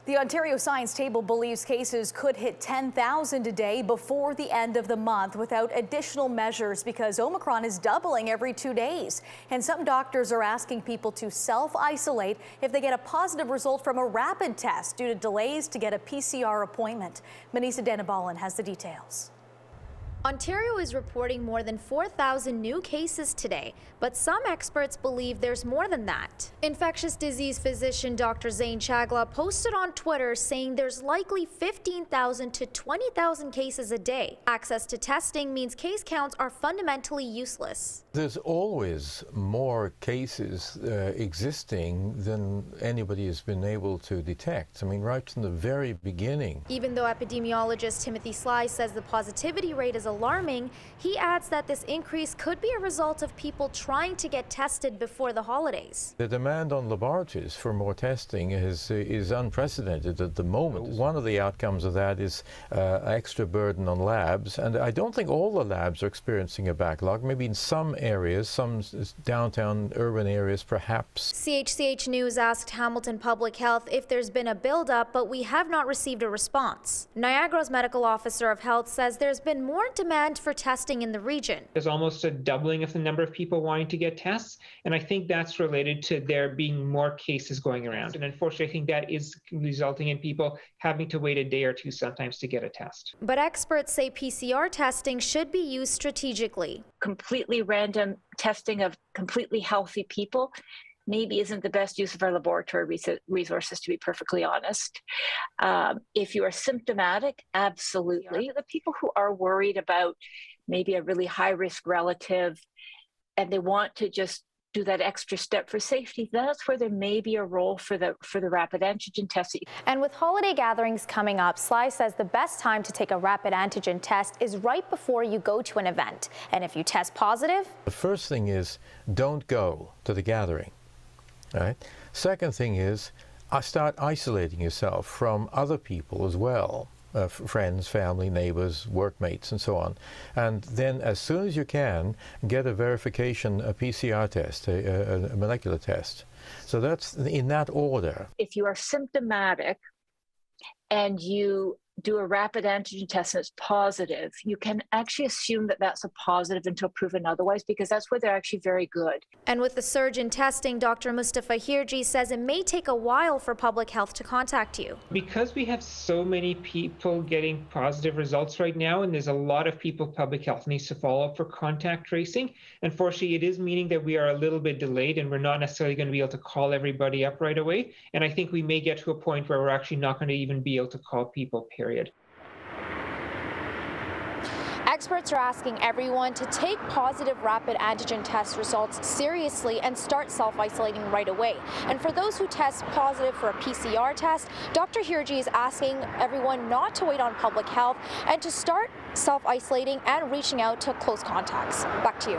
The Ontario Science Table believes cases could hit 10,000 a day before the end of the month without additional measures because Omicron is doubling every 2 days. And some doctors are asking people to self-isolate if they get a positive result from a rapid test due to delays to get a PCR appointment. Manesa Dhanabalan has the details. Ontario is reporting more than 4,000 new cases today, but some experts believe there's more than that. Infectious disease physician Dr. Zain Chagla posted on Twitter saying there's likely 15,000 to 20,000 cases a day. Access to testing means case counts are fundamentally useless. There's always more cases existing than anybody has been able to detect. I mean, right from the very beginning. Even though epidemiologist Timothy Sly says the positivity rate is alarming, he adds that this increase could be a result of people trying to get tested before the holidays. The demand on laboratories for more testing is unprecedented at the moment. One of the outcomes of that is extra burden on labs, and I don't think all the labs are experiencing a backlog. Maybe in some areas, some downtown urban areas perhaps. CHCH News asked Hamilton Public Health if there's been a build-up, but we have not received a response. Niagara's medical officer of health says there's been more demand for testing in the region. There's almost a doubling of the number of people wanting to get tests, and I think that's related to there being more cases going around. And unfortunately, I think that is resulting in people having to wait a day or two sometimes to get a test. But experts say PCR testing should be used strategically. Completely random testing of completely healthy people maybe isn't the best use of our laboratory resources, to be perfectly honest. If you are symptomatic, absolutely. The people who are worried about maybe a really high-risk relative and they want to just do that extra step for safety, that's where there may be a role for the rapid antigen test. And with holiday gatherings coming up, Sly says the best time to take a rapid antigen test is right before you go to an event. And if you test positive, the first thing is don't go to the gathering. Right? Second thing is start isolating yourself from other people as well, friends, family, neighbors, workmates, and so on. And then as soon as you can, get a verification, a PCR test, a molecular test. So that's in that order. If you are symptomatic and you do a rapid antigen test and it's positive, you can actually assume that that's a positive until proven otherwise, because that's where they're actually very good. And with the surge in testing, Dr. Mustafa Hirji says it may take a while for public health to contact you. Because we have so many people getting positive results right now, and there's a lot of people public health needs to follow up for contact tracing, unfortunately it is meaning that we are a little bit delayed and we're not necessarily going to be able to call everybody up right away. And I think we may get to a point where we're actually not going to even be able to call people, period. Experts are asking everyone to take positive rapid antigen test results seriously and start self-isolating right away. And for those who test positive for a PCR test, Dr. Hirji is asking everyone not to wait on public health and to start self-isolating and reaching out to close contacts. Back to you.